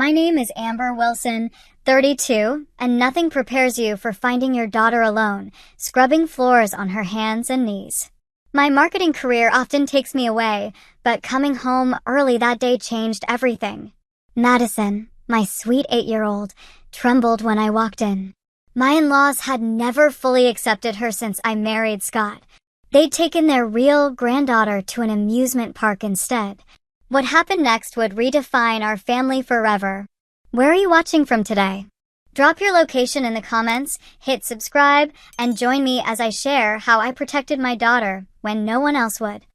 My name is Amber Wilson, 32, and nothing prepares you for finding your daughter alone, scrubbing floors on her hands and knees. My marketing career often takes me away, but coming home early that day changed everything. Madison, my sweet 8-year-old, trembled when I walked in. My in-laws had never fully accepted her since I married Scott. They'd taken their real granddaughter to an amusement park instead. What happened next would redefine our family forever. Where are you watching from today? Drop your location in the comments, hit subscribe, and join me as I share how I protected my daughter when no one else would.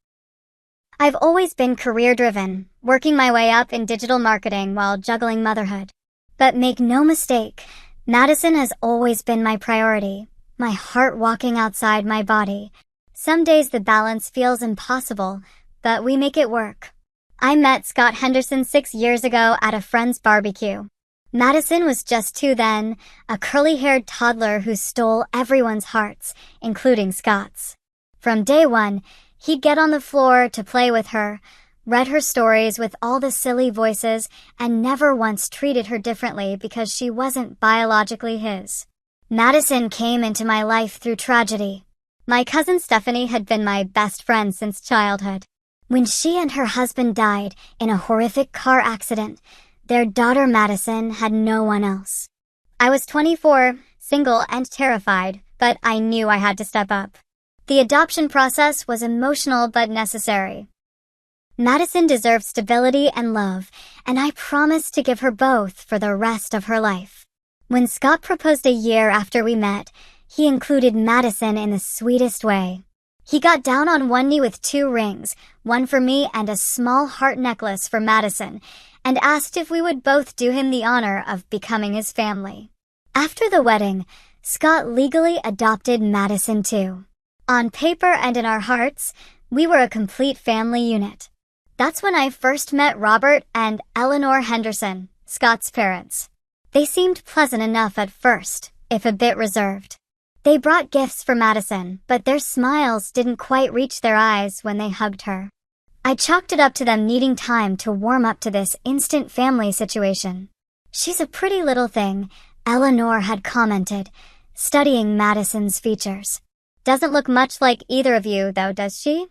I've always been career-driven, working my way up in digital marketing while juggling motherhood. But make no mistake, Madison has always been my priority, my heart walking outside my body. Some days the balance feels impossible, but we make it work. I met Scott Henderson 6 years ago at a friend's barbecue. Madison was just 2 then, a curly-haired toddler who stole everyone's hearts, including Scott's. From day one, he'd get on the floor to play with her, read her stories with all the silly voices, and never once treated her differently because she wasn't biologically his. Madison came into my life through tragedy. My cousin Stephanie had been my best friend since childhood. When she and her husband died in a horrific car accident, their daughter Madison had no one else. I was 24, single and terrified, but I knew I had to step up. The adoption process was emotional but necessary. Madison deserved stability and love, and I promised to give her both for the rest of her life. When Scott proposed a year after we met, he included Madison in the sweetest way. He got down on one knee with 2 rings, one for me and a small heart necklace for Madison, and asked if we would both do him the honor of becoming his family. After the wedding, Scott legally adopted Madison too. On paper and in our hearts, we were a complete family unit. That's when I first met Robert and Eleanor Henderson, Scott's parents. They seemed pleasant enough at first, if a bit reserved. They brought gifts for Madison, but their smiles didn't quite reach their eyes when they hugged her. I chalked it up to them needing time to warm up to this instant family situation. "She's a pretty little thing," Eleanor had commented, studying Madison's features. "Doesn't look much like either of you, though, does she?"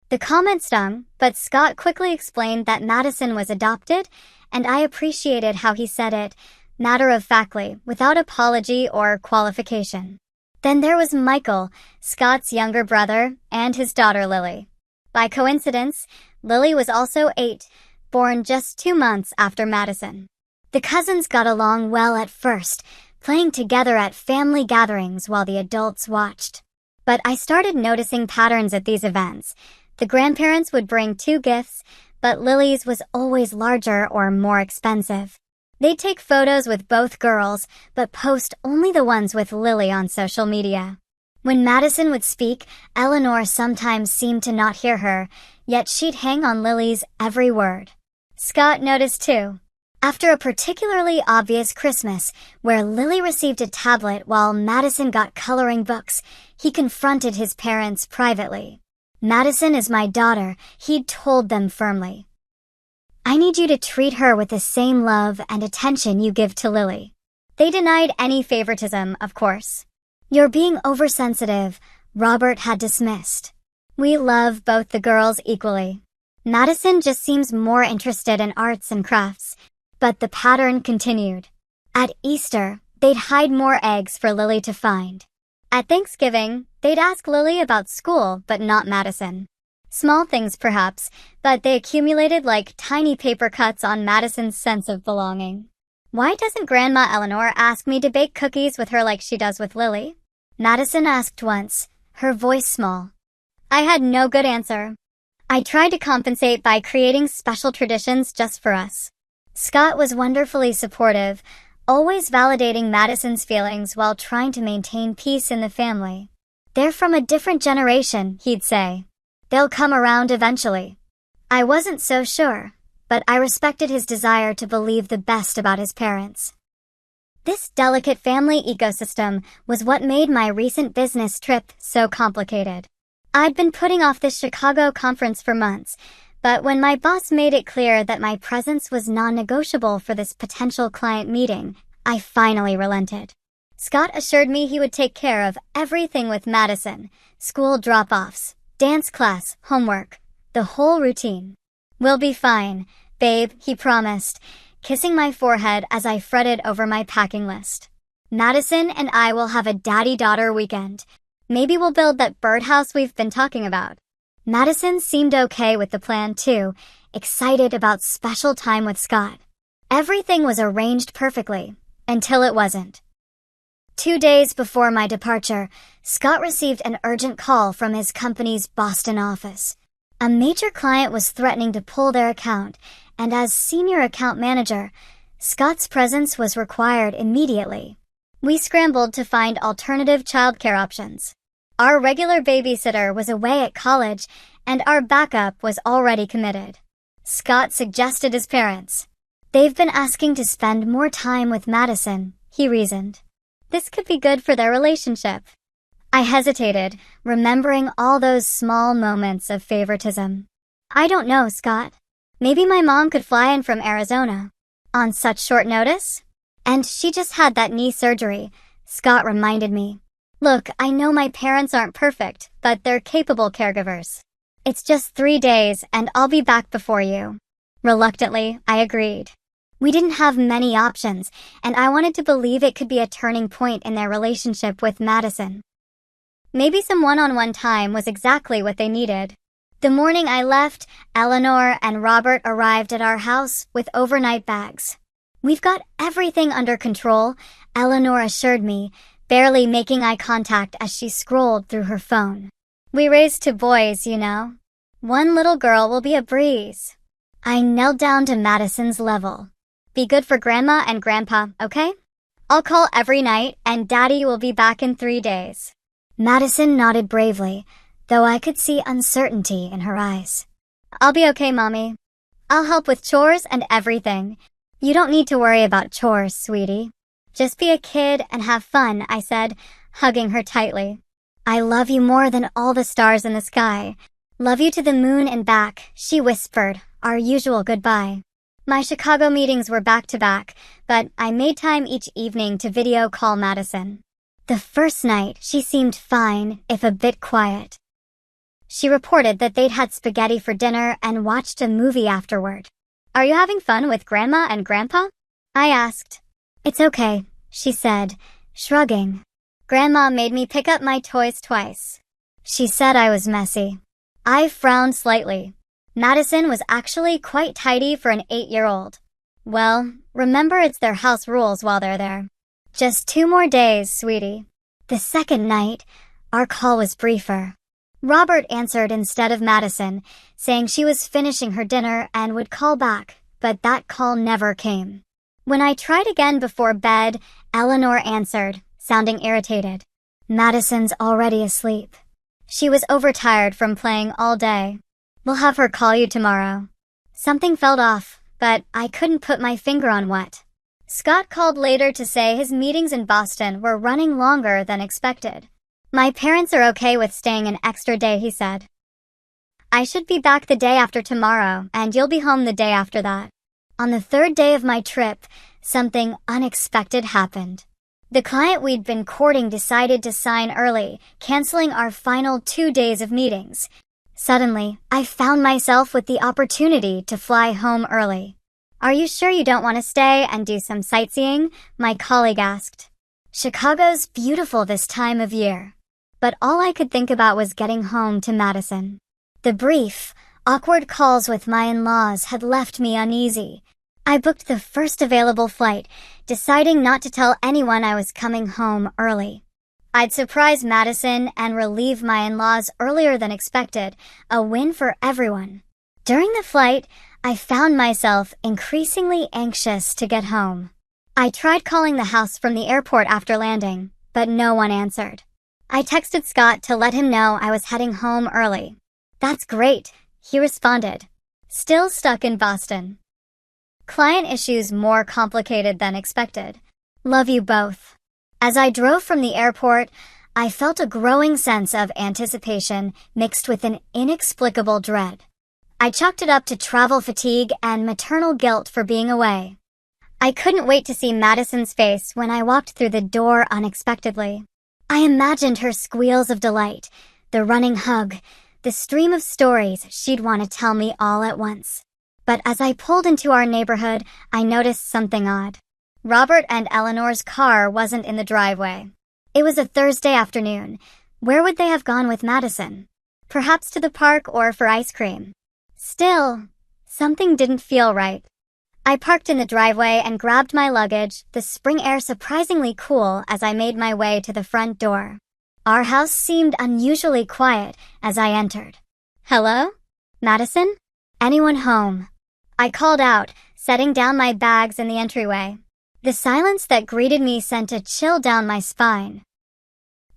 The comment stung, but Scott quickly explained that Madison was adopted, and I appreciated how he said it, matter-of-factly, without apology or qualification. Then there was Michael, Scott's younger brother, and his daughter Lily. By coincidence, Lily was also 8, born just 2 months after Madison. The cousins got along well at first, playing together at family gatherings while the adults watched. But I started noticing patterns at these events. The grandparents would bring 2 gifts, but Lily's was always larger or more expensive. They'd take photos with both girls, but post only the ones with Lily on social media. When Madison would speak, Eleanor sometimes seemed to not hear her, yet she'd hang on Lily's every word. Scott noticed too. After a particularly obvious Christmas, where Lily received a tablet while Madison got coloring books, he confronted his parents privately. "Madison is my daughter," he'd told them firmly. "I need you to treat her with the same love and attention you give to Lily." They denied any favoritism, of course. "You're being oversensitive," Robert had dismissed. "We love both the girls equally. Madison just seems more interested in arts and crafts." But the pattern continued. At Easter, they'd hide more eggs for Lily to find. At Thanksgiving, they'd ask Lily about school, but not Madison. Small things perhaps, but they accumulated like tiny paper cuts on Madison's sense of belonging. "Why doesn't Grandma Eleanor ask me to bake cookies with her like she does with Lily?" Madison asked once, her voice small. I had no good answer. I tried to compensate by creating special traditions just for us. Scott was wonderfully supportive, always validating Madison's feelings while trying to maintain peace in the family. "They're from a different generation," he'd say. "They'll come around eventually." I wasn't so sure, but I respected his desire to believe the best about his parents. This delicate family ecosystem was what made my recent business trip so complicated. I'd been putting off this Chicago conference for months, But when my boss made it clear that my presence was non-negotiable for this potential client meeting, I finally relented. Scott assured me he would take care of everything with Madison: school drop-offs, dance class, homework, the whole routine. "We'll be fine, babe," he promised, kissing my forehead as I fretted over my packing list. "Madison and I will have a daddy-daughter weekend. Maybe we'll build that birdhouse we've been talking about." Madison seemed okay with the plan too, excited about special time with Scott. Everything was arranged perfectly, until it wasn't. 2 days before my departure, Scott received an urgent call from his company's Boston office. A major client was threatening to pull their account, and as senior account manager, Scott's presence was required immediately. We scrambled to find alternative childcare options. Our regular babysitter was away at college, and our backup was already committed. Scott suggested his parents. "They've been asking to spend more time with Madison," he reasoned. "This could be good for their relationship." I hesitated, remembering all those small moments of favoritism. "I don't know, Scott. Maybe my mom could fly in from Arizona." "On such short notice?" "And she just had that knee surgery," Scott reminded me. "Look, I know my parents aren't perfect, but they're capable caregivers. It's just 3 days, and I'll be back before you." Reluctantly, I agreed. We didn't have many options, and I wanted to believe it could be a turning point in their relationship with Madison. Maybe some one-on-one time was exactly what they needed. The morning I left, Eleanor and Robert arrived at our house with overnight bags. "We've got everything under control," Eleanor assured me, barely making eye contact as she scrolled through her phone. "We raised 2 boys, you know. 1 little girl will be a breeze." I knelt down to Madison's level. "Be good for Grandma and Grandpa, okay? I'll call every night, and Daddy will be back in 3 days." Madison nodded bravely, though I could see uncertainty in her eyes. "I'll be okay, Mommy. I'll help with chores and everything. You don't need to worry about chores, sweetie. Just be a kid and have fun," I said, hugging her tightly. "I love you more than all the stars in the sky. Love you to the moon and back," she whispered, our usual goodbye. My Chicago meetings were back-to-back, but I made time each evening to video call Madison. The first night, she seemed fine, if a bit quiet. She reported that they'd had spaghetti for dinner and watched a movie afterward. "Are you having fun with Grandma and Grandpa?" I asked. "It's okay," she said, shrugging. "Grandma made me pick up my toys twice." She said I was messy. I frowned slightly. Madison was actually quite tidy for an 8-year-old. "Well, remember it's their house rules while they're there. Just 2 more days, sweetie." The second night, our call was briefer. Robert answered instead of Madison, saying she was finishing her dinner and would call back, but that call never came. When I tried again before bed, Eleanor answered, sounding irritated. "Madison's already asleep. She was overtired from playing all day. We'll have her call you tomorrow." Something felt off, but I couldn't put my finger on what. Scott called later to say his meetings in Boston were running longer than expected. "My parents are okay with staying an extra day," he said. "I should be back the day after tomorrow, and you'll be home the day after that." On the 3rd day of my trip, something unexpected happened. The client we'd been courting decided to sign early, canceling our final 2 days of meetings. Suddenly, I found myself with the opportunity to fly home early. "Are you sure you don't want to stay and do some sightseeing?" my colleague asked. Chicago's beautiful this time of year. But all I could think about was getting home to Madison. The brief, awkward calls with my in-laws had left me uneasy. I booked the first available flight, deciding not to tell anyone I was coming home early. I'd surprise Madison and relieve my in-laws earlier than expected, a win for everyone. During the flight, I found myself increasingly anxious to get home. I tried calling the house from the airport after landing, but no one answered. I texted Scott to let him know I was heading home early. "That's great," he responded. "Still stuck in Boston." Client issues more complicated than expected. Love you both. As I drove from the airport, I felt a growing sense of anticipation mixed with an inexplicable dread. I chalked it up to travel fatigue and maternal guilt for being away. I couldn't wait to see Madison's face when I walked through the door unexpectedly. I imagined her squeals of delight, the running hug, the stream of stories she'd want to tell me all at once. But as I pulled into our neighborhood, I noticed something odd. Robert and Eleanor's car wasn't in the driveway. It was a Thursday afternoon. Where would they have gone with Madison? Perhaps to the park or for ice cream. Still, something didn't feel right. I parked in the driveway and grabbed my luggage, the spring air surprisingly cool as I made my way to the front door. Our house seemed unusually quiet as I entered. Hello? Madison? Anyone home? I called out, setting down my bags in the entryway. The silence that greeted me sent a chill down my spine.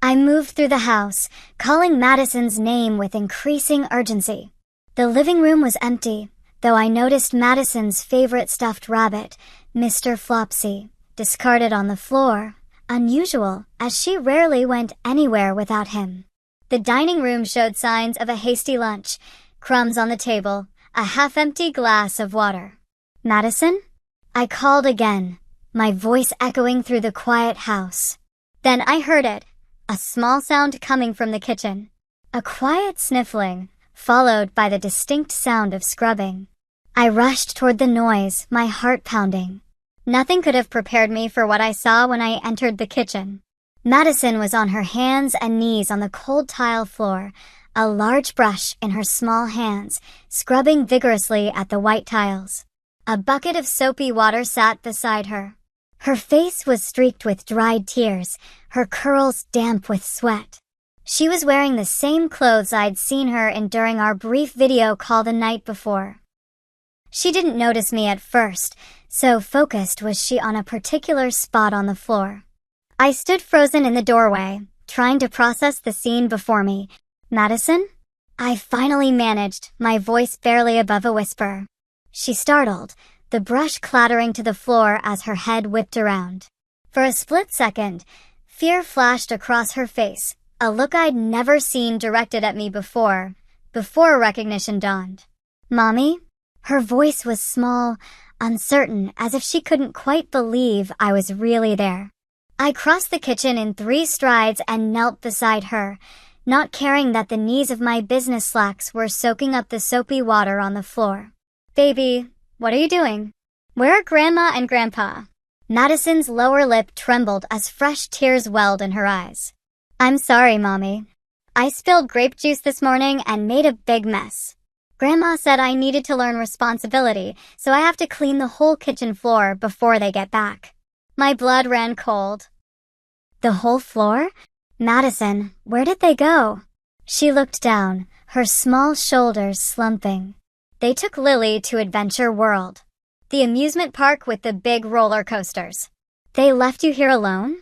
I moved through the house, calling Madison's name with increasing urgency. The living room was empty, though I noticed Madison's favorite stuffed rabbit, Mr. Flopsy, discarded on the floor, unusual as she rarely went anywhere without him. The dining room showed signs of a hasty lunch, crumbs on the table, a half-empty glass of water. Madison? I called again, my voice echoing through the quiet house. Then I heard it, a small sound coming from the kitchen. A quiet sniffling, followed by the distinct sound of scrubbing. I rushed toward the noise, my heart pounding. Nothing could have prepared me for what I saw when I entered the kitchen. Madison was on her hands and knees on the cold tile floor, a large brush in her small hands, scrubbing vigorously at the white tiles. A bucket of soapy water sat beside her. Her face was streaked with dried tears, her curls damp with sweat. She was wearing the same clothes I'd seen her in during our brief video call the night before. She didn't notice me at first, so focused was she on a particular spot on the floor. I stood frozen in the doorway, trying to process the scene before me. Madison? I finally managed, my voice barely above a whisper. She startled, the brush clattering to the floor as her head whipped around. For a split second, fear flashed across her face, a look I'd never seen directed at me before recognition dawned. Mommy? Her voice was small, uncertain, as if she couldn't quite believe I was really there. I crossed the kitchen in 3 strides and knelt beside her, not caring that the knees of my business slacks were soaking up the soapy water on the floor. Baby, what are you doing? Where are Grandma and Grandpa? Madison's lower lip trembled as fresh tears welled in her eyes. I'm sorry, Mommy. I spilled grape juice this morning and made a big mess. Grandma said I needed to learn responsibility, so I have to clean the whole kitchen floor before they get back. My blood ran cold. The whole floor? Madison, where did they go? She looked down, her small shoulders slumping. They took Lily to Adventure World, the amusement park with the big roller coasters. They left you here alone?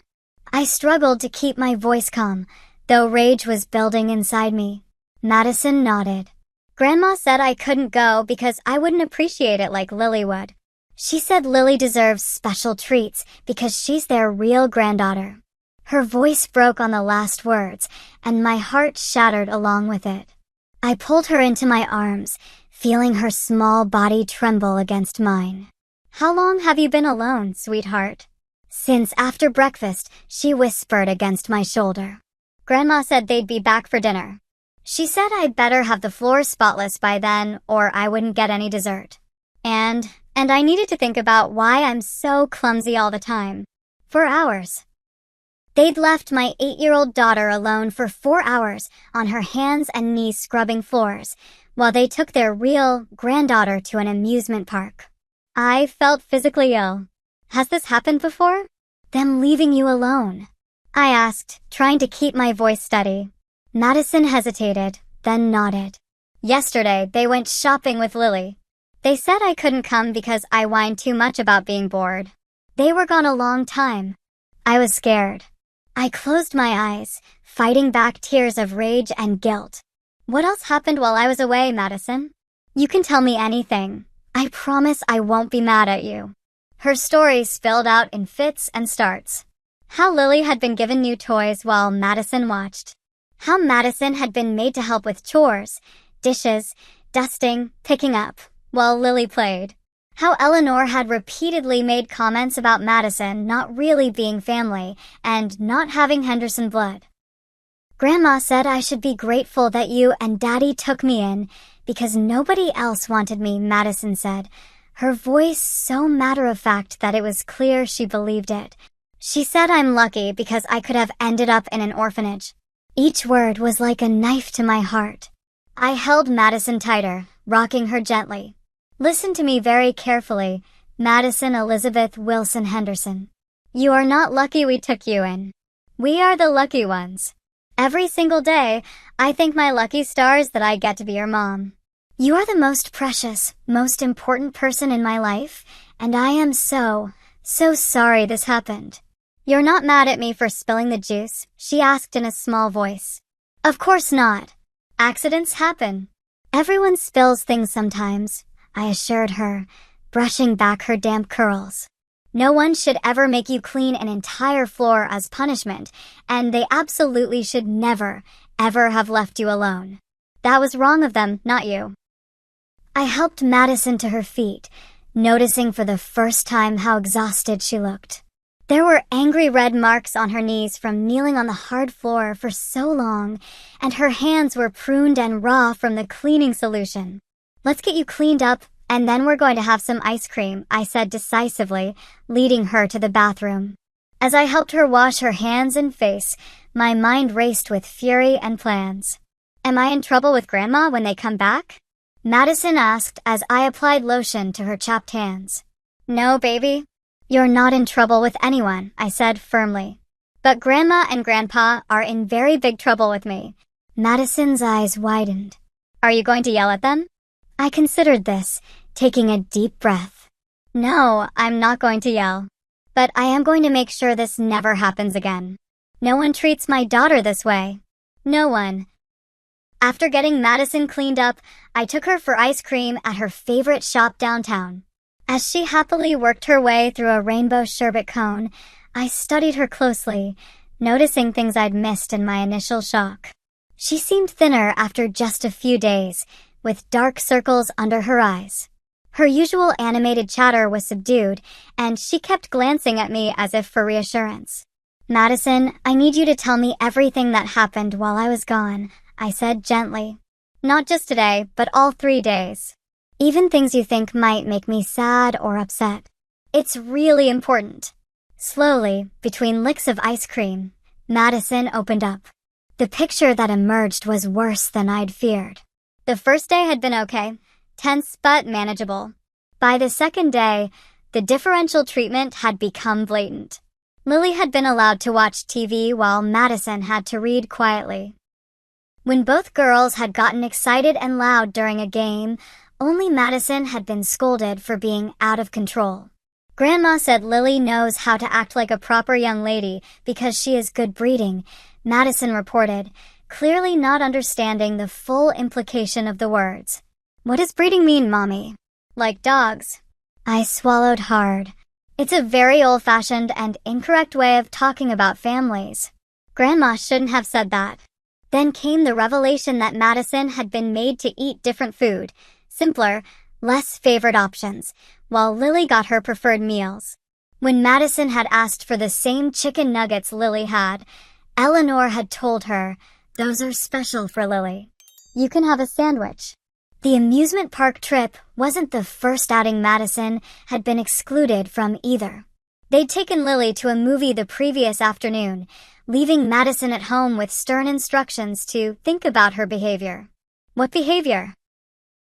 I struggled to keep my voice calm, though rage was building inside me. Madison nodded. Grandma said I couldn't go because I wouldn't appreciate it like Lily would. She said Lily deserves special treats because she's their real granddaughter. Her voice broke on the last words, and my heart shattered along with it. I pulled her into my arms, feeling her small body tremble against mine. How long have you been alone, sweetheart? Since after breakfast, she whispered against my shoulder. Grandma said they'd be back for dinner. She said I'd better have the floor spotless by then, or I wouldn't get any dessert. And I needed to think about why I'm so clumsy all the time. For hours. They'd left my 8-year-old daughter alone for 4 hours on her hands and knees scrubbing floors, while they took their real granddaughter to an amusement park. I felt physically ill. Has this happened before? Them leaving you alone? I asked, trying to keep my voice steady. Madison hesitated, then nodded. Yesterday, they went shopping with Lily. They said I couldn't come because I whined too much about being bored. They were gone a long time. I was scared. I closed my eyes, fighting back tears of rage and guilt. What else happened while I was away, Madison? You can tell me anything. I promise I won't be mad at you. Her story spilled out in fits and starts. How Lily had been given new toys while Madison watched. How Madison had been made to help with chores, dishes, dusting, picking up, while Lily played. How Eleanor had repeatedly made comments about Madison not really being family and not having Henderson blood. Grandma said I should be grateful that you and Daddy took me in because nobody else wanted me, Madison said, her voice so matter-of-fact that it was clear she believed it. She said I'm lucky because I could have ended up in an orphanage. Each word was like a knife to my heart. I held Madison tighter, rocking her gently. Listen to me very carefully, Madison Elizabeth Wilson Henderson. You are not lucky we took you in. We are the lucky ones. Every single day, I thank my lucky stars that I get to be your mom. You are the most precious, most important person in my life, and I am so sorry this happened. You're not mad at me for spilling the juice? She asked in a small voice. Of course not. Accidents happen. Everyone spills things sometimes, I assured her, brushing back her damp curls. No one should ever make you clean an entire floor as punishment, and they absolutely should never, ever have left you alone. That was wrong of them, not you. I helped Madison to her feet, noticing for the first time how exhausted she looked. There were angry red marks on her knees from kneeling on the hard floor for so long, and her hands were pruned and raw from the cleaning solution. Let's get you cleaned up, and then we're going to have some ice cream, I said decisively, leading her to the bathroom. As I helped her wash her hands and face, my mind raced with fury and plans. Am I in trouble with Grandma when they come back? Madison asked as I applied lotion to her chapped hands. No, baby. You're not in trouble with anyone, I said firmly. But Grandma and Grandpa are in very big trouble with me. Madison's eyes widened. Are you going to yell at them? I considered this, taking a deep breath. No, I'm not going to yell. But I am going to make sure this never happens again. No one treats my daughter this way. No one. After getting Madison cleaned up, I took her for ice cream at her favorite shop downtown. As she happily worked her way through a rainbow sherbet cone, I studied her closely, noticing things I'd missed in my initial shock. She seemed thinner after just a few days, with dark circles under her eyes. Her usual animated chatter was subdued, and she kept glancing at me as if for reassurance. Madison, I need you to tell me everything that happened while I was gone, I said gently. Not just today, but all 3 days. Even things you think might make me sad or upset. It's really important. Slowly, between licks of ice cream, Madison opened up. The picture that emerged was worse than I'd feared. The first day had been okay, tense but manageable. By the second day, the differential treatment had become blatant. Lily had been allowed to watch TV while Madison had to read quietly. When both girls had gotten excited and loud during a game, only Madison had been scolded for being out of control. Grandma said Lily knows how to act like a proper young lady because she is good breeding, Madison reported, clearly not understanding the full implication of the words. What does breeding mean, Mommy? Like dogs. I swallowed hard. It's a very old-fashioned and incorrect way of talking about families. Grandma shouldn't have said that. Then came the revelation that Madison had been made to eat different food, simpler, less favored options, while Lily got her preferred meals. When Madison had asked for the same chicken nuggets Lily had, Eleanor had told her, "Those are special for Lily. You can have a sandwich." The amusement park trip wasn't the first outing Madison had been excluded from either. They'd taken Lily to a movie the previous afternoon, leaving Madison at home with stern instructions to think about her behavior. What behavior?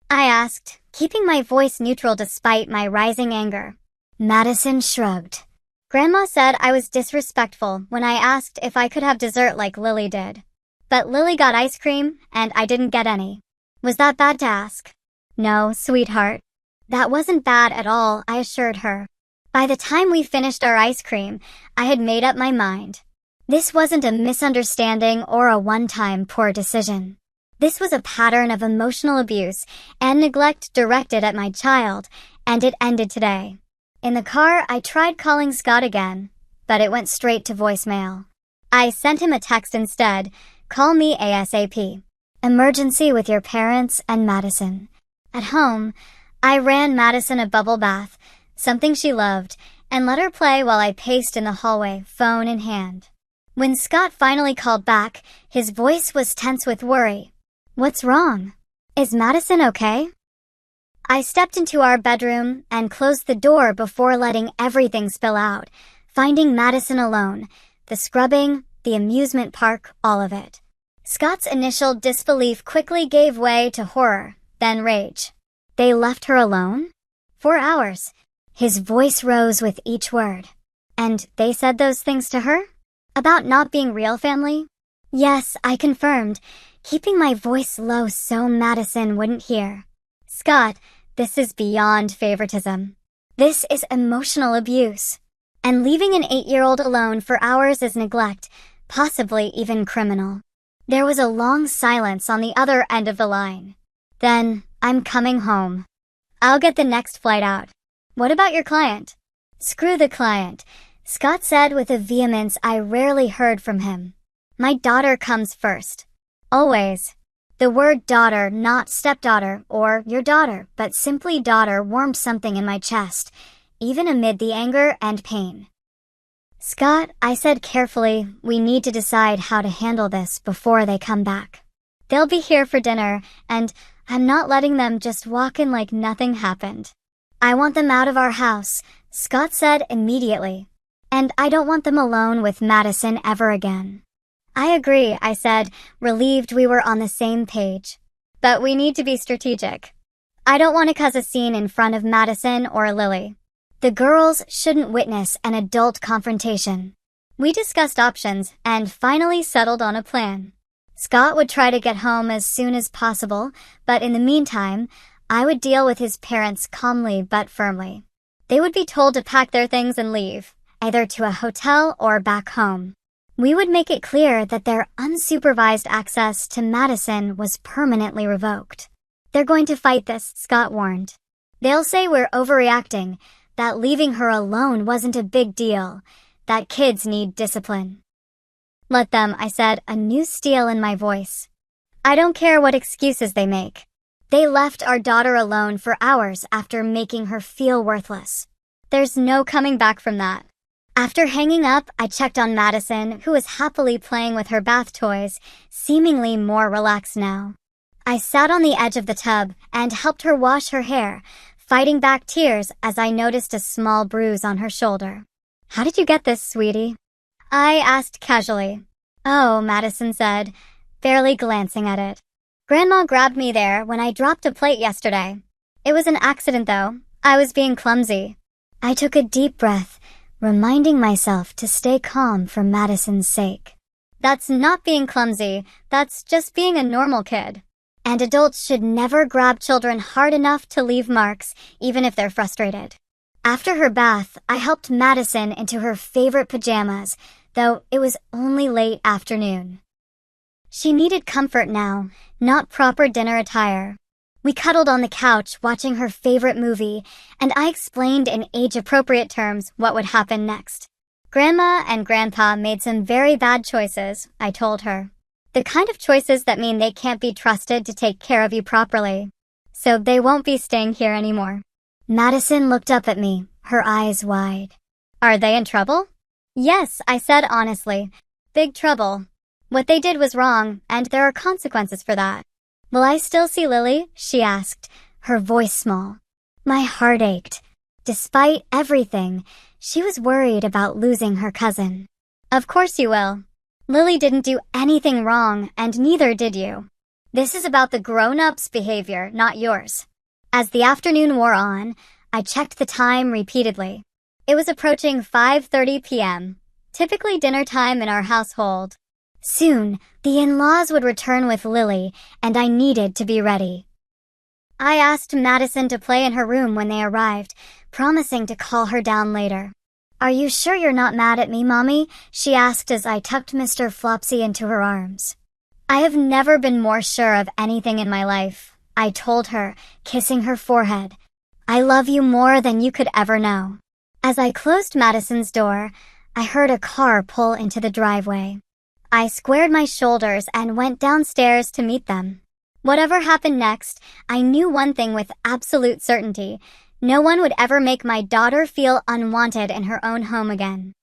I asked, keeping my voice neutral despite my rising anger. Madison shrugged. Grandma said I was disrespectful when I asked if I could have dessert like Lily did. But Lily got ice cream, and I didn't get any. Was that bad to ask? No, sweetheart. That wasn't bad at all, I assured her. By the time we finished our ice cream, I had made up my mind. This wasn't a misunderstanding or a one-time poor decision. This was a pattern of emotional abuse and neglect directed at my child, and it ended today. In the car, I tried calling Scott again, but it went straight to voicemail. I sent him a text instead, "Call me ASAP." Emergency with your parents and Madison. At home, I ran Madison a bubble bath, something she loved, and let her play while I paced in the hallway, phone in hand. When Scott finally called back, his voice was tense with worry. What's wrong? Is Madison okay? I stepped into our bedroom and closed the door before letting everything spill out, finding Madison alone, the scrubbing, the amusement park, all of it. Scott's initial disbelief quickly gave way to horror, then rage. They left her alone? 4 hours. His voice rose with each word. And they said those things to her? About not being real family? Yes, I confirmed, keeping my voice low so Madison wouldn't hear. Scott, this is beyond favoritism. This is emotional abuse. And leaving an 8-year-old alone for hours is neglect, possibly even criminal. There was a long silence on the other end of the line. Then, I'm coming home. I'll get the next flight out. What about your client? Screw the client, Scott said with a vehemence I rarely heard from him. My daughter comes first. Always. The word daughter, not stepdaughter or your daughter, but simply daughter warmed something in my chest, even amid the anger and pain. Scott, I said carefully, we need to decide how to handle this before they come back. They'll be here for dinner, and I'm not letting them just walk in like nothing happened. I want them out of our house, Scott said immediately. And I don't want them alone with Madison ever again. I agree, I said, relieved we were on the same page. But we need to be strategic. I don't want to cause a scene in front of Madison or Lily. The girls shouldn't witness an adult confrontation. We discussed options and finally settled on a plan. Scott would try to get home as soon as possible, but in the meantime, I would deal with his parents calmly but firmly. They would be told to pack their things and leave, either to a hotel or back home. We would make it clear that their unsupervised access to Madison was permanently revoked. They're going to fight this, Scott warned. They'll say we're overreacting, that leaving her alone wasn't a big deal, that kids need discipline. Let them, I said, a new steel in my voice. I don't care what excuses they make. They left our daughter alone for hours after making her feel worthless. There's no coming back from that. After hanging up, I checked on Madison, who was happily playing with her bath toys, seemingly more relaxed now. I sat on the edge of the tub and helped her wash her hair, fighting back tears as I noticed a small bruise on her shoulder. How did you get this, sweetie? I asked casually. Oh, Madison said, barely glancing at it. Grandma grabbed me there when I dropped a plate yesterday. It was an accident, though. I was being clumsy. I took a deep breath, reminding myself to stay calm for Madison's sake. That's not being clumsy, that's just being a normal kid. And adults should never grab children hard enough to leave marks, even if they're frustrated. After her bath, I helped Madison into her favorite pajamas, though it was only late afternoon. She needed comfort now, not proper dinner attire. We cuddled on the couch watching her favorite movie, and I explained in age-appropriate terms what would happen next. Grandma and Grandpa made some very bad choices, I told her. The kind of choices that mean they can't be trusted to take care of you properly. So they won't be staying here anymore. Madison looked up at me, her eyes wide. Are they in trouble? Yes, I said honestly. Big trouble. What they did was wrong, and there are consequences for that. Will I still see Lily? She asked, her voice small. My heart ached. Despite everything, she was worried about losing her cousin. Of course you will. Lily didn't do anything wrong, and neither did you. This is about the grown-ups' behavior, not yours. As the afternoon wore on, I checked the time repeatedly. It was approaching 5:30 p.m., typically dinner time in our household. Soon, the in-laws would return with Lily, and I needed to be ready. I asked Madison to play in her room when they arrived, promising to call her down later. Are you sure you're not mad at me, Mommy? She asked as I tucked Mr. Flopsy into her arms. I have never been more sure of anything in my life, I told her, kissing her forehead. I love you more than you could ever know. As I closed Madison's door, I heard a car pull into the driveway. I squared my shoulders and went downstairs to meet them. Whatever happened next, I knew one thing with absolute certainty. No one would ever make my daughter feel unwanted in her own home again.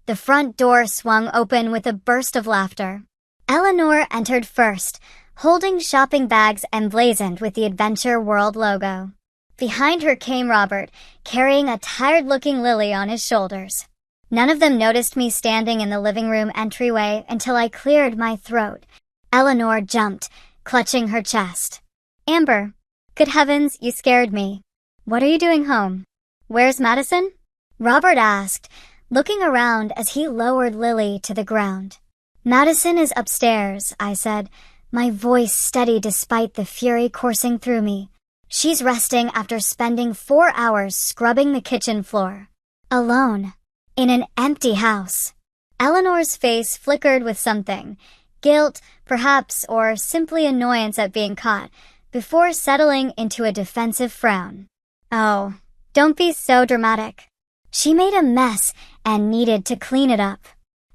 The front door swung open with a burst of laughter. Eleanor entered first, holding shopping bags emblazoned with the Adventure World logo. Behind her came Robert, carrying a tired-looking Lily on his shoulders. None of them noticed me standing in the living room entryway until I cleared my throat. Eleanor jumped, clutching her chest. "Amber, good heavens, you scared me. What are you doing home? Where's Madison?" Robert asked, looking around as he lowered Lily to the ground. "Madison is upstairs," I said, my voice steady despite the fury coursing through me. "She's resting after spending 4 hours scrubbing the kitchen floor. Alone. In an empty house." Eleanor's face flickered with something, guilt, perhaps, or simply annoyance at being caught, before settling into a defensive frown. "Oh, don't be so dramatic. She made a mess and needed to clean it up.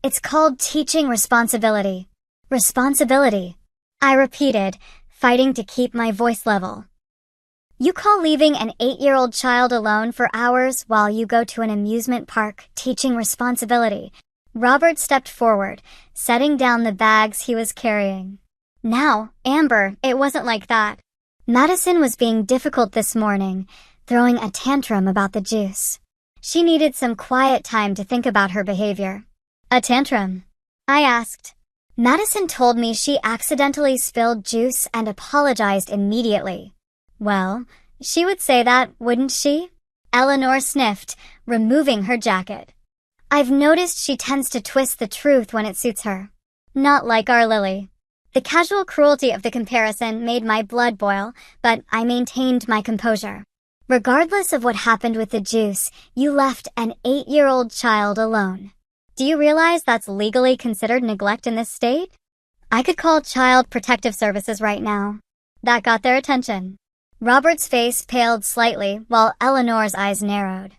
It's called teaching responsibility." "Responsibility," I repeated, fighting to keep my voice level. "You call leaving an 8-year-old child alone for hours while you go to an amusement park teaching responsibility?" Robert stepped forward, setting down the bags he was carrying. "Now, Amber, it wasn't like that. Madison was being difficult this morning, throwing a tantrum about the juice. She needed some quiet time to think about her behavior." "A tantrum?" I asked. "Madison told me she accidentally spilled juice and apologized immediately." "Well, she would say that, wouldn't she?" Eleanor sniffed, removing her jacket. "I've noticed she tends to twist the truth when it suits her. Not like our Lily." The casual cruelty of the comparison made my blood boil, but I maintained my composure. "Regardless of what happened with the juice, you left an 8-year-old child alone. Do you realize that's legally considered neglect in this state? I could call Child Protective Services right now." That got their attention. Robert's face paled slightly while Eleanor's eyes narrowed.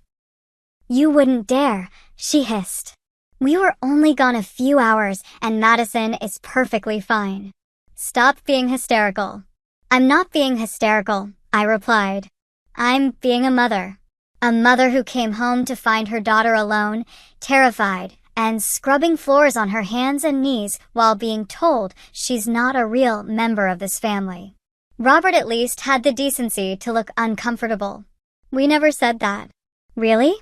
"You wouldn't dare," she hissed. "We were only gone a few hours and Madison is perfectly fine." "Stop being hysterical." "I'm not being hysterical," I replied. "I'm being a mother. A mother who came home to find her daughter alone, terrified, and scrubbing floors on her hands and knees while being told she's not a real member of this family." Robert at least had the decency to look uncomfortable. "We never said that." "Really?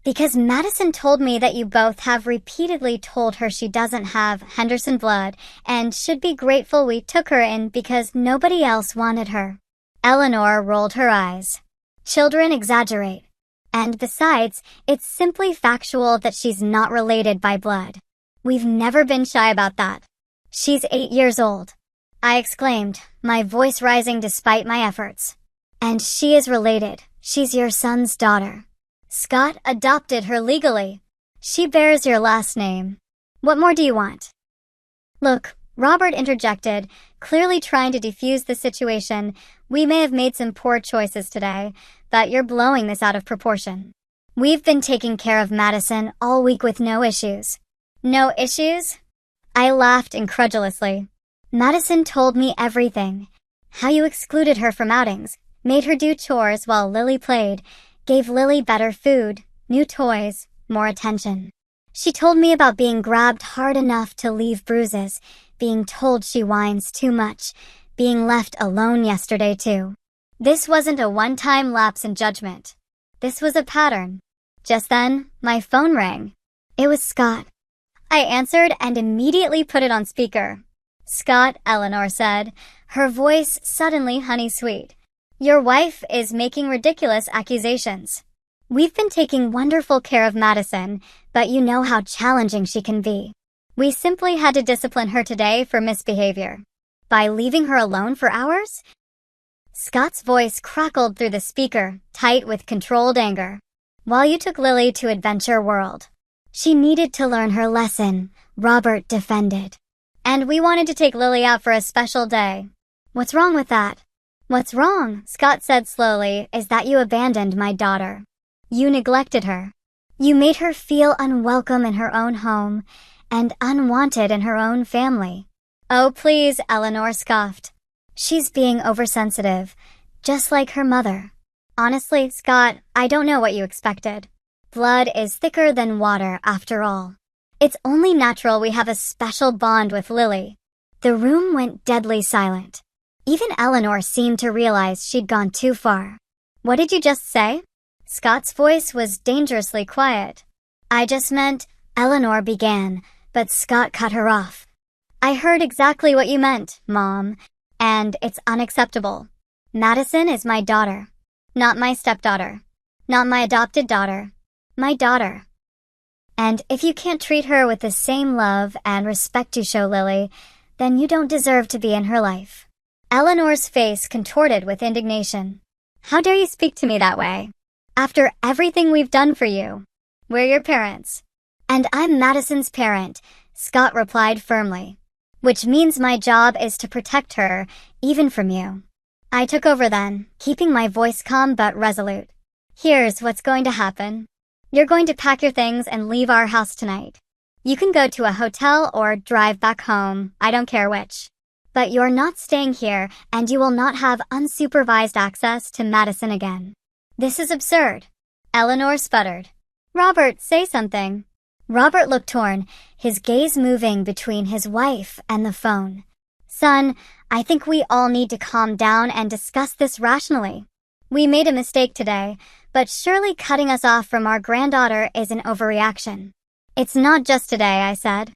Because Madison told me that you both have repeatedly told her she doesn't have Henderson blood and should be grateful we took her in because nobody else wanted her." Eleanor rolled her eyes. "Children exaggerate. And besides, it's simply factual that she's not related by blood. We've never been shy about that." "She's 8 years old," I exclaimed, my voice rising despite my efforts. "And she is related. She's your son's daughter. Scott adopted her legally. She bears your last name. What more do you want?" "Look," Robert interjected, clearly trying to defuse the situation, "we may have made some poor choices today, but you're blowing this out of proportion. We've been taking care of Madison all week with no issues." "No issues?" I laughed incredulously. "Madison told me everything. How you excluded her from outings, made her do chores while Lily played, gave Lily better food, new toys, more attention. She told me about being grabbed hard enough to leave bruises, being told she whines too much, being left alone yesterday too. This wasn't a one-time lapse in judgment. This was a pattern." Just then, my phone rang. It was Scott. I answered and immediately put it on speaker. "Scott," Eleanor said, her voice suddenly honey-sweet. "Your wife is making ridiculous accusations. We've been taking wonderful care of Madison, but you know how challenging she can be. We simply had to discipline her today for misbehavior. By leaving her alone for hours?" Scott's voice crackled through the speaker, tight with controlled anger. "While you took Lily to Adventure World. She needed to learn her lesson," Robert defended. "And we wanted to take Lily out for a special day. What's wrong with that?" "What's wrong," Scott said slowly, "is that you abandoned my daughter. You neglected her. You made her feel unwelcome in her own home, and unwanted in her own family. Oh, please, Eleanor scoffed. She's being oversensitive, just like her mother. Honestly, Scott, I don't know what you expected. Blood is thicker than water, after all. It's only natural we have a special bond with Lily. The room went deadly silent. Even Eleanor seemed to realize she'd gone too far. What did you just say? Scott's voice was dangerously quiet. I just meant, Eleanor began, but Scott cut her off. I heard exactly what you meant, Mom, and it's unacceptable. Madison is my daughter. Not my stepdaughter. Not my adopted daughter. My daughter. And if you can't treat her with the same love and respect you show Lily, then you don't deserve to be in her life. Eleanor's face contorted with indignation. How dare you speak to me that way? After everything we've done for you. We're your parents. And I'm Madison's parent, Scott replied firmly. Which means my job is to protect her, even from you. I took over then, keeping my voice calm but resolute. Here's what's going to happen. You're going to pack your things and leave our house tonight. You can go to a hotel or drive back home, I don't care which. But you're not staying here, and you will not have unsupervised access to Madison again. This is absurd. Eleanor sputtered. Robert, say something. Robert looked torn, his gaze moving between his wife and the phone. Son, I think we all need to calm down and discuss this rationally. We made a mistake today, but surely cutting us off from our granddaughter is an overreaction. It's not just today, I said.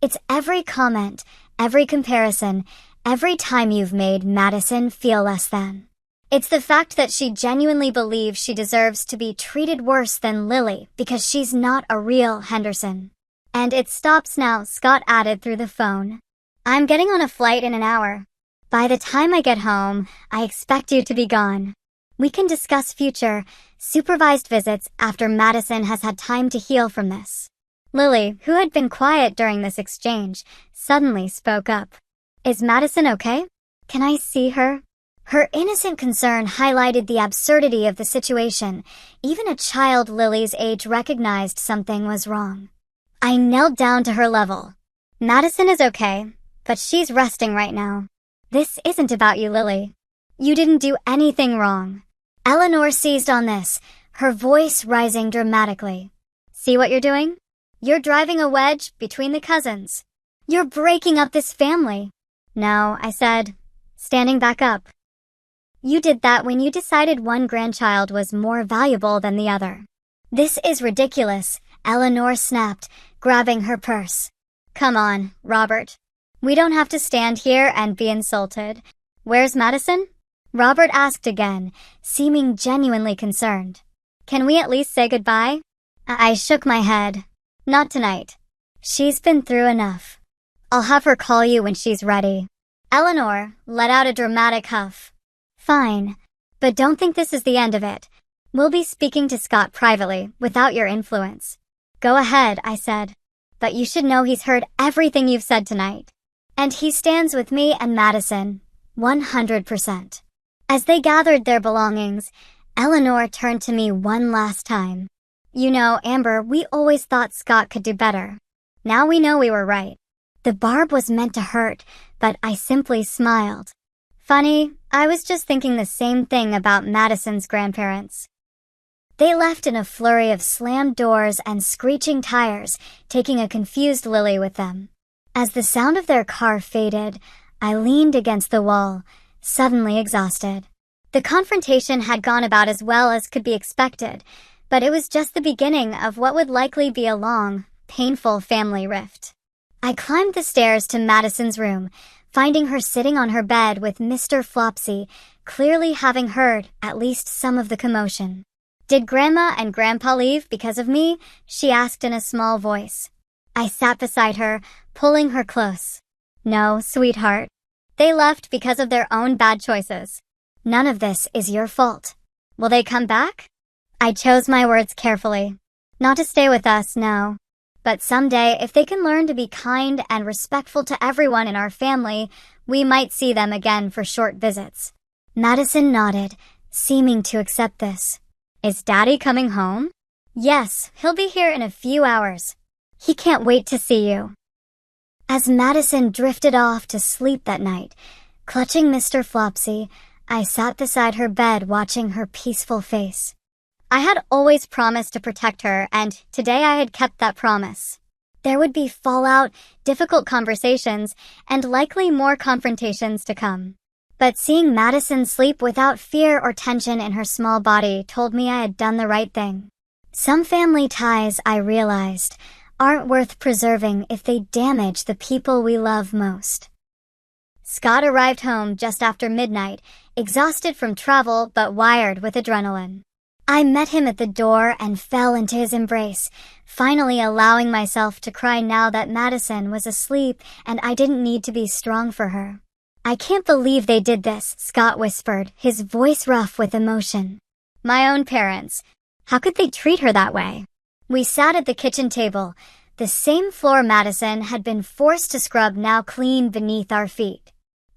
It's every comment, every comparison, every time you've made Madison feel less than. It's the fact that she genuinely believes she deserves to be treated worse than Lily because she's not a real Henderson. And it stops now, Scott added through the phone. I'm getting on a flight in an hour. By the time I get home, I expect you to be gone. We can discuss future, supervised visits after Madison has had time to heal from this. Lily, who had been quiet during this exchange, suddenly spoke up. Is Madison okay? Can I see her? Her innocent concern highlighted the absurdity of the situation. Even a child Lily's age recognized something was wrong. I knelt down to her level. Madison is okay, but she's resting right now. This isn't about you, Lily. You didn't do anything wrong. Eleanor seized on this, her voice rising dramatically. See what you're doing? You're driving a wedge between the cousins. You're breaking up this family. No, I said, standing back up. You did that when you decided one grandchild was more valuable than the other. This is ridiculous, Eleanor snapped, grabbing her purse. Come on, Robert. We don't have to stand here and be insulted. Where's Madison? Robert asked again, seeming genuinely concerned. Can we at least say goodbye? I shook my head. Not tonight. She's been through enough. I'll have her call you when she's ready. Eleanor let out a dramatic huff. Fine, but don't think this is the end of it. We'll be speaking to Scott privately, without your influence. Go ahead, I said. But you should know he's heard everything you've said tonight. And he stands with me and Madison, 100%. As they gathered their belongings, Eleanor turned to me one last time. You know, Amber, we always thought Scott could do better. Now we know we were right. The barb was meant to hurt, but I simply smiled. Funny, I was just thinking the same thing about Madison's grandparents. They left in a flurry of slammed doors and screeching tires, taking a confused Lily with them. As the sound of their car faded, I leaned against the wall, suddenly exhausted. The confrontation had gone about as well as could be expected, but it was just the beginning of what would likely be a long, painful family rift. I climbed the stairs to Madison's room, finding her sitting on her bed with Mr. Flopsy, clearly having heard at least some of the commotion. Did Grandma and Grandpa leave because of me? She asked in a small voice. I sat beside her, pulling her close. No, sweetheart. They left because of their own bad choices. None of this is your fault. Will they come back? I chose my words carefully. Not to stay with us, no. But someday, if they can learn to be kind and respectful to everyone in our family, we might see them again for short visits. Madison nodded, seeming to accept this. Is Daddy coming home? Yes, he'll be here in a few hours. He can't wait to see you." As Madison drifted off to sleep that night, clutching Mr. Flopsy, I sat beside her bed watching her peaceful face. I had always promised to protect her, and today I had kept that promise. There would be fallout, difficult conversations, and likely more confrontations to come. But seeing Madison sleep without fear or tension in her small body told me I had done the right thing. Some family ties, I realized, aren't worth preserving if they damage the people we love most. Scott arrived home just after midnight, exhausted from travel but wired with adrenaline. I met him at the door and fell into his embrace, finally allowing myself to cry now that Madison was asleep and I didn't need to be strong for her. "I can't believe they did this," Scott whispered, his voice rough with emotion. "My own parents. How could they treat her that way?" We sat at the kitchen table, the same floor Madison had been forced to scrub now clean beneath our feet.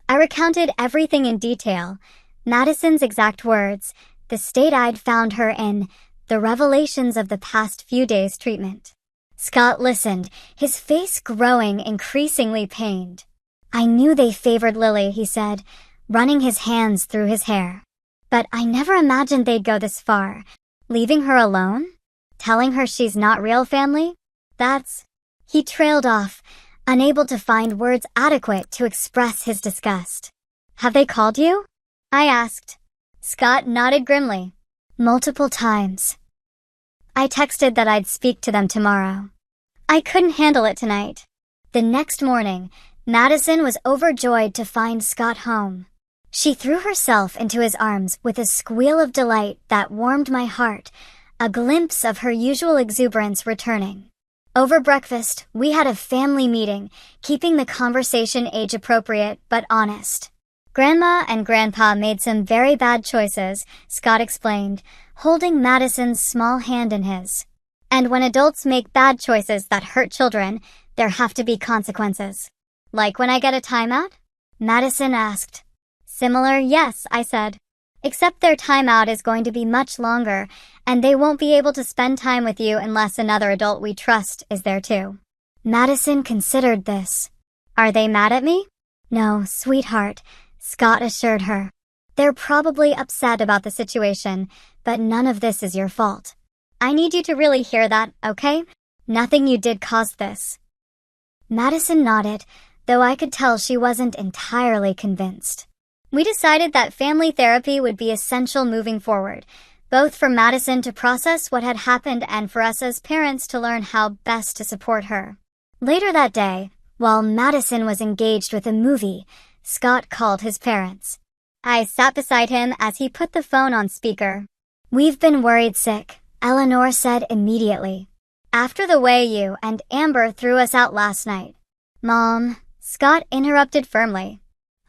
I recounted everything in detail, Madison's exact words, the state I'd found her in, the revelations of the past few days' treatment. Scott listened, his face growing increasingly pained. "I knew they favored Lily," he said, running his hands through his hair. "But I never imagined they'd go this far. Leaving her alone? Telling her she's not real family? That's..." He trailed off, unable to find words adequate to express his disgust. "Have they called you?" I asked. Scott nodded grimly. "Multiple times. I texted that I'd speak to them tomorrow. I couldn't handle it tonight." The next morning, Madison was overjoyed to find Scott home. She threw herself into his arms with a squeal of delight that warmed my heart, a glimpse of her usual exuberance returning. Over breakfast, we had a family meeting, keeping the conversation age-appropriate but honest. "Grandma and Grandpa made some very bad choices," Scott explained, holding Madison's small hand in his. "And when adults make bad choices that hurt children, there have to be consequences." "Like when I get a timeout?" Madison asked. "Similar, yes," I said. "Except their timeout is going to be much longer, and they won't be able to spend time with you unless another adult we trust is there too." Madison considered this. "Are they mad at me?" "No, sweetheart," Scott assured her. "They're probably upset about the situation, but none of this is your fault. I need you to really hear that, okay? Nothing you did caused this." Madison nodded, though I could tell she wasn't entirely convinced. We decided that family therapy would be essential moving forward, both for Madison to process what had happened and for us as parents to learn how best to support her. Later that day, while Madison was engaged with a movie, Scott called his parents. I sat beside him as he put the phone on speaker. "We've been worried sick," Eleanor said immediately. "After the way you and Amber threw us out last night." "Mom," Scott interrupted firmly.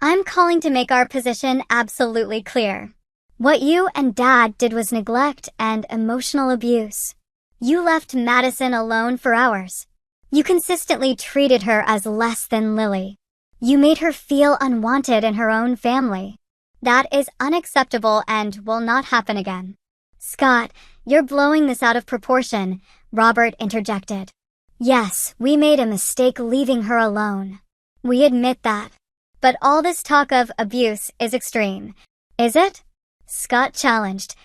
"I'm calling to make our position absolutely clear. What you and Dad did was neglect and emotional abuse. You left Madison alone for hours. You consistently treated her as less than Lily. You made her feel unwanted in her own family. That is unacceptable and will not happen again." "Scott, you're blowing this out of proportion," Robert interjected. "Yes, we made a mistake leaving her alone. We admit that. But all this talk of abuse is extreme, is it?" Scott challenged.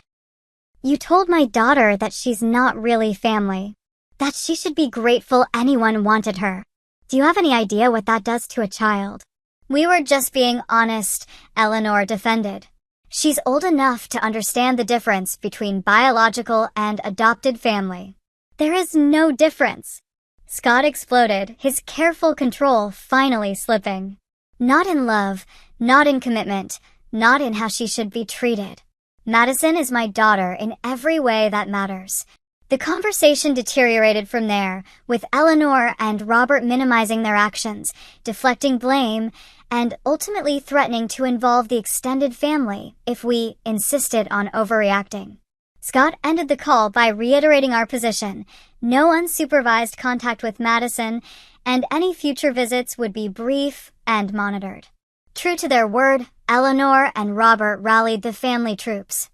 "You told my daughter that she's not really family, that she should be grateful anyone wanted her. Do you have any idea what that does to a child?" "We were just being honest," Eleanor defended. "She's old enough to understand the difference between biological and adopted family." "There is no difference," Scott exploded, his careful control finally slipping. "Not in love, not in commitment, not in how she should be treated. Madison is my daughter in every way that matters." The conversation deteriorated from there, with Eleanor and Robert minimizing their actions, deflecting blame, and ultimately threatening to involve the extended family if we insisted on overreacting. Scott ended the call by reiterating our position: no unsupervised contact with Madison, and any future visits would be brief and monitored. True to their word, Eleanor and Robert rallied the family troops.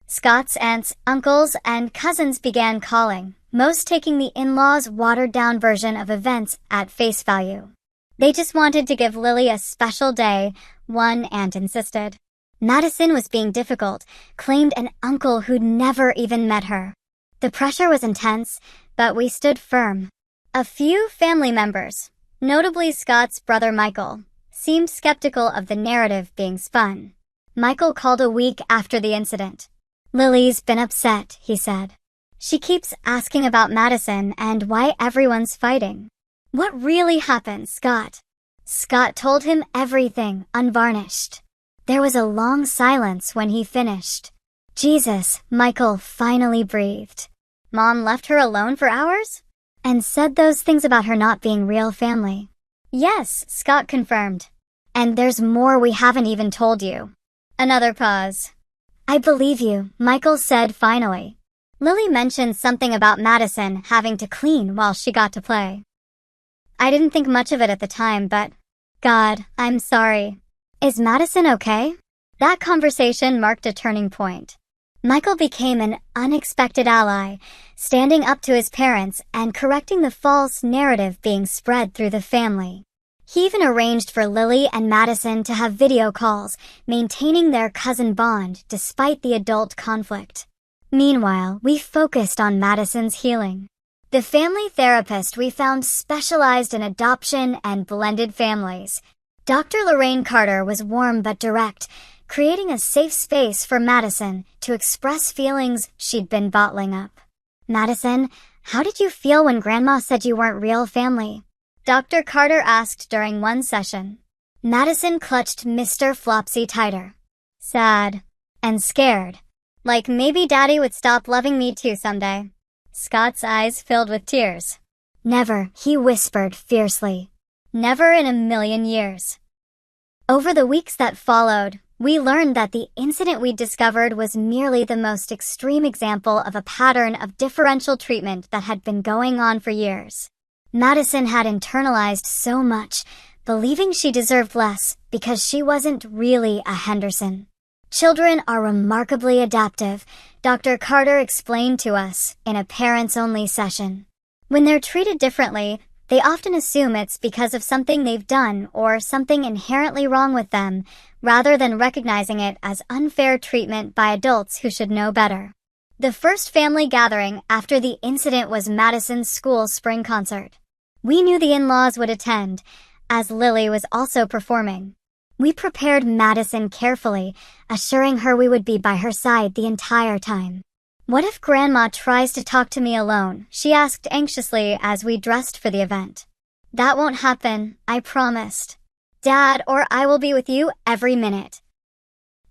Scott's aunts, uncles, and cousins began calling, most taking the in-laws' watered-down version of events at face value. They just wanted to give Lily a special day, one aunt insisted. Madison was being difficult, claimed an uncle who'd never even met her. The pressure was intense, but we stood firm. A few family members, notably Scott's brother Michael, seemed skeptical of the narrative being spun. Michael called a week after the incident. "Lily's been upset," he said. "She keeps asking about Madison and why everyone's fighting." "What really happened, Scott?" Scott told him everything, unvarnished. There was a long silence when he finished. "Jesus," Michael finally breathed. "Mom left her alone for hours? And said those things about her not being real family?" "Yes," Scott confirmed. "And there's more we haven't even told you." Another pause. "I believe you," Michael said finally. "Lily mentioned something about Madison having to clean while she got to play. I didn't think much of it at the time, but God, I'm sorry. Is Madison okay?" That conversation marked a turning point. Michael became an unexpected ally, standing up to his parents and correcting the false narrative being spread through the family. He even arranged for Lily and Madison to have video calls, maintaining their cousin bond despite the adult conflict. Meanwhile, we focused on Madison's healing. The family therapist we found specialized in adoption and blended families. Dr. Lorraine Carter was warm but direct, creating a safe space for Madison to express feelings she'd been bottling up. "Madison, how did you feel when Grandma said you weren't real family?" Dr. Carter asked during one session. Madison clutched Mr. Flopsy tighter. "Sad. And scared. Like maybe Daddy would stop loving me too someday." Scott's eyes filled with tears. "Never," he whispered fiercely. "Never in a million years." Over the weeks that followed, we learned that the incident we discovered was merely the most extreme example of a pattern of differential treatment that had been going on for years. Madison had internalized so much, believing she deserved less because she wasn't really a Henderson. Children are remarkably adaptive, Dr. Carter explained to us in a parents-only session. When they're treated differently, they often assume it's because of something they've done or something inherently wrong with them, rather than recognizing it as unfair treatment by adults who should know better. The first family gathering after the incident was Madison's school spring concert. We knew the in-laws would attend, as Lily was also performing. We prepared Madison carefully, assuring her we would be by her side the entire time. "What if Grandma tries to talk to me alone?" she asked anxiously as we dressed for the event. "That won't happen, I promised. Dad or I will be with you every minute.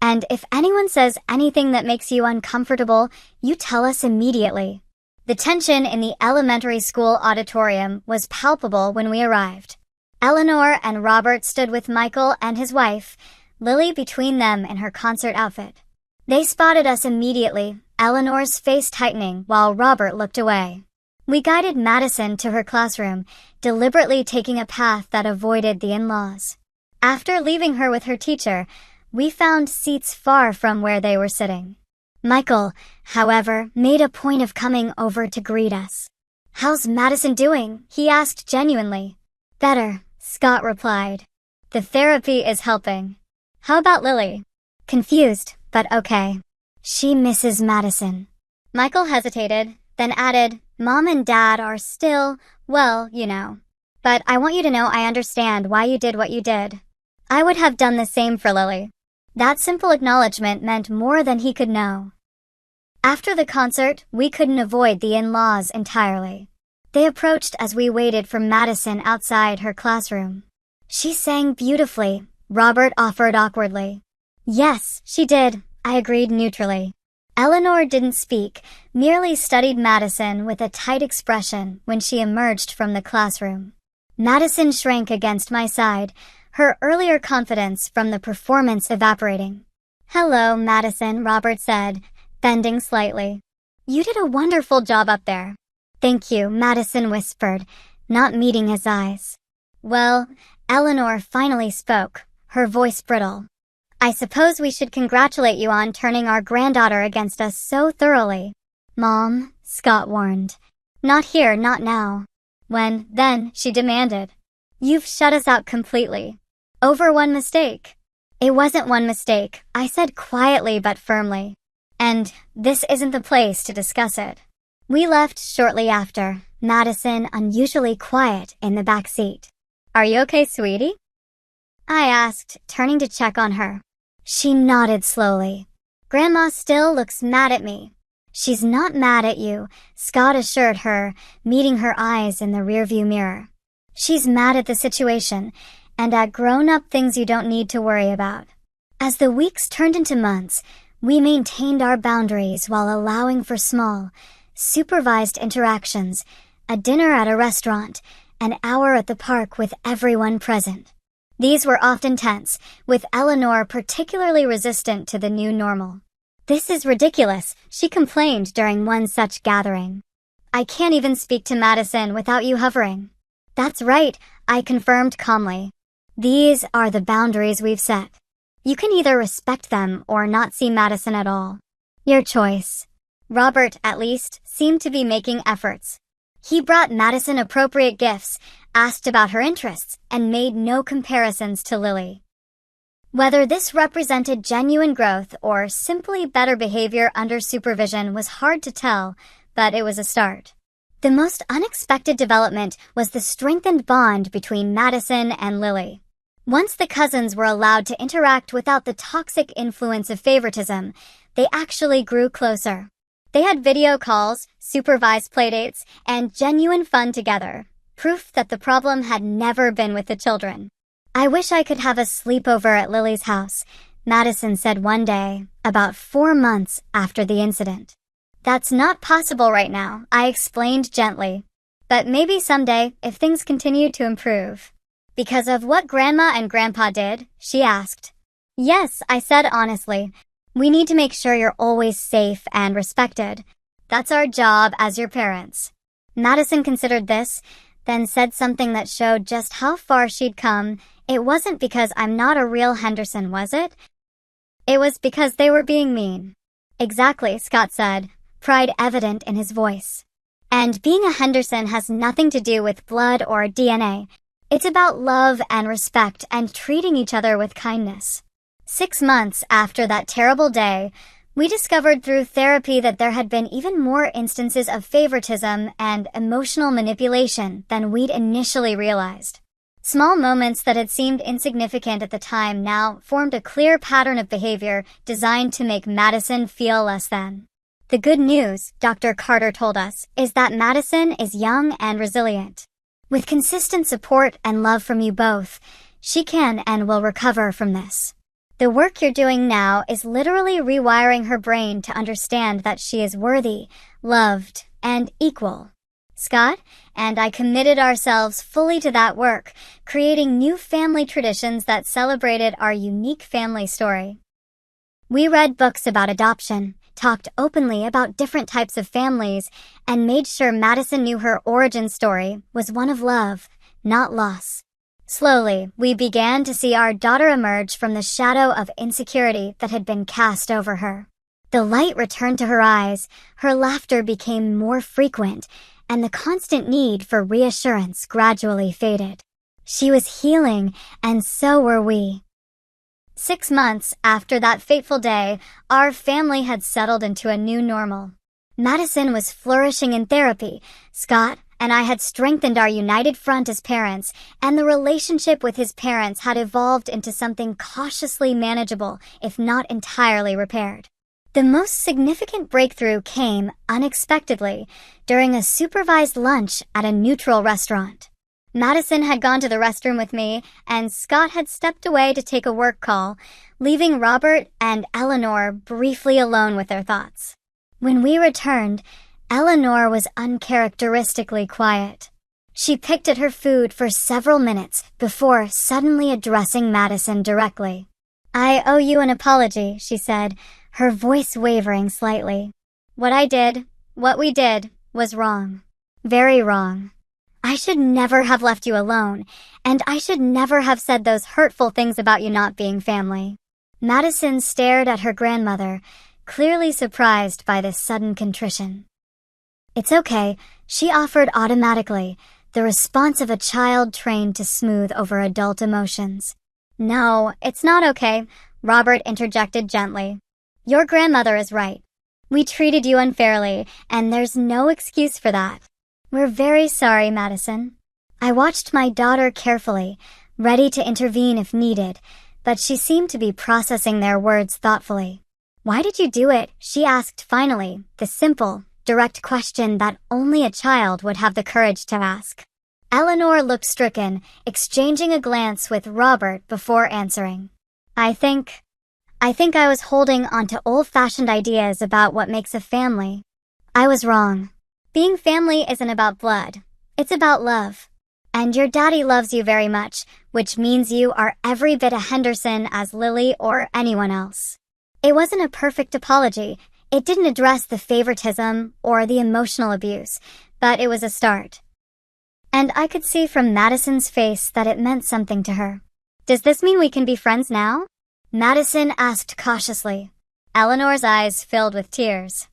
And if anyone says anything that makes you uncomfortable, you tell us immediately." The tension in the elementary school auditorium was palpable when we arrived. Eleanor and Robert stood with Michael and his wife, Lily between them in her concert outfit. They spotted us immediately, Eleanor's face tightening while Robert looked away. We guided Madison to her classroom, deliberately taking a path that avoided the in-laws. After leaving her with her teacher, we found seats far from where they were sitting. Michael, however, made a point of coming over to greet us. "How's Madison doing?" he asked genuinely. "Better," Scott replied. "The therapy is helping." "How about Lily?" "Confused, but okay. She misses Madison." Michael hesitated, then added, "Mom and Dad are still, well, you know. But I want you to know I understand why you did what you did. I would have done the same for Lily." That simple acknowledgement meant more than he could know. After the concert, we couldn't avoid the in-laws entirely. They approached as we waited for Madison outside her classroom. "She sang beautifully," Robert offered awkwardly. "Yes, she did," I agreed neutrally. Eleanor didn't speak, merely studied Madison with a tight expression when she emerged from the classroom. Madison shrank against my side, her earlier confidence from the performance evaporating. "Hello, Madison," Robert said, bending slightly. "You did a wonderful job up there." "Thank you," Madison whispered, not meeting his eyes. "Well," Eleanor finally spoke, her voice brittle. I suppose we should congratulate you on turning our granddaughter against us so thoroughly. Mom, Scott warned. Not here, not now. Then, she demanded. You've shut us out completely. Over one mistake. It wasn't one mistake, I said quietly but firmly. And this isn't the place to discuss it. We left shortly after, Madison unusually quiet in the back seat. Are you okay, sweetie? I asked, turning to check on her. She nodded slowly. Grandma still looks mad at me. She's not mad at you, Scott assured her, meeting her eyes in the rearview mirror. She's mad at the situation, and at grown-up things you don't need to worry about. As the weeks turned into months, we maintained our boundaries while allowing for small, supervised interactions, a dinner at a restaurant, an hour at the park with everyone present. These were often tense, with Eleanor particularly resistant to the new normal. This is ridiculous, she complained during one such gathering. I can't even speak to Madison without you hovering. That's right, I confirmed calmly. These are the boundaries we've set. You can either respect them or not see Madison at all. Your choice. Robert, at least, seemed to be making efforts. He brought Madison appropriate gifts, asked about her interests, and made no comparisons to Lily. Whether this represented genuine growth or simply better behavior under supervision was hard to tell, but it was a start. The most unexpected development was the strengthened bond between Madison and Lily. Once the cousins were allowed to interact without the toxic influence of favoritism, they actually grew closer. They had video calls, supervised playdates, and genuine fun together, proof that the problem had never been with the children. I wish I could have a sleepover at Lily's house, Madison said one day, about 4 months after the incident. That's not possible right now, I explained gently. But maybe someday, if things continue to improve. Because of what Grandma and Grandpa did, she asked. Yes, I said honestly. We need to make sure you're always safe and respected. That's our job as your parents. Madison considered this, then said something that showed just how far she'd come. It wasn't because I'm not a real Henderson, was it? It was because they were being mean. Exactly, Scott said, pride evident in his voice. And being a Henderson has nothing to do with blood or DNA. It's about love and respect and treating each other with kindness. 6 months after that terrible day, we discovered through therapy that there had been even more instances of favoritism and emotional manipulation than we'd initially realized. Small moments that had seemed insignificant at the time now formed a clear pattern of behavior designed to make Madison feel less than. The good news, Dr. Carter told us, is that Madison is young and resilient. With consistent support and love from you both, she can and will recover from this. The work you're doing now is literally rewiring her brain to understand that she is worthy, loved, and equal. Scott and I committed ourselves fully to that work, creating new family traditions that celebrated our unique family story. We read books about adoption, talked openly about different types of families, and made sure Madison knew her origin story was one of love, not loss. Slowly, we began to see our daughter emerge from the shadow of insecurity that had been cast over her. The light returned to her eyes, her laughter became more frequent, and the constant need for reassurance gradually faded. She was healing, and so were we. 6 months after that fateful day, our family had settled into a new normal. Madison was flourishing in therapy, Scott and I had strengthened our united front as parents, and the relationship with his parents had evolved into something cautiously manageable, if not entirely repaired. The most significant breakthrough came, unexpectedly, during a supervised lunch at a neutral restaurant. Madison had gone to the restroom with me, and Scott had stepped away to take a work call, leaving Robert and Eleanor briefly alone with their thoughts. When we returned, Eleanor was uncharacteristically quiet. She picked at her food for several minutes before suddenly addressing Madison directly. "I owe you an apology," she said, her voice wavering slightly. What we did, was wrong. Very wrong. I should never have left you alone, and I should never have said those hurtful things about you not being family. Madison stared at her grandmother, clearly surprised by this sudden contrition. "It's okay," she offered automatically, the response of a child trained to smooth over adult emotions. "No, it's not okay," Robert interjected gently. "Your grandmother is right. We treated you unfairly, and there's no excuse for that. We're very sorry, Madison." I watched my daughter carefully, ready to intervene if needed, but she seemed to be processing their words thoughtfully. "Why did you do it?" she asked finally, the simple, direct question that only a child would have the courage to ask. Eleanor looked stricken, exchanging a glance with Robert before answering. I think I was holding onto old-fashioned ideas about what makes a family. I was wrong. Being family isn't about blood. It's about love. And your daddy loves you very much, which means you are every bit a Henderson as Lily or anyone else. It wasn't a perfect apology. It didn't address the favoritism or the emotional abuse, but it was a start. And I could see from Madison's face that it meant something to her. "Does this mean we can be friends now?" Madison asked cautiously. Eleanor's eyes filled with tears.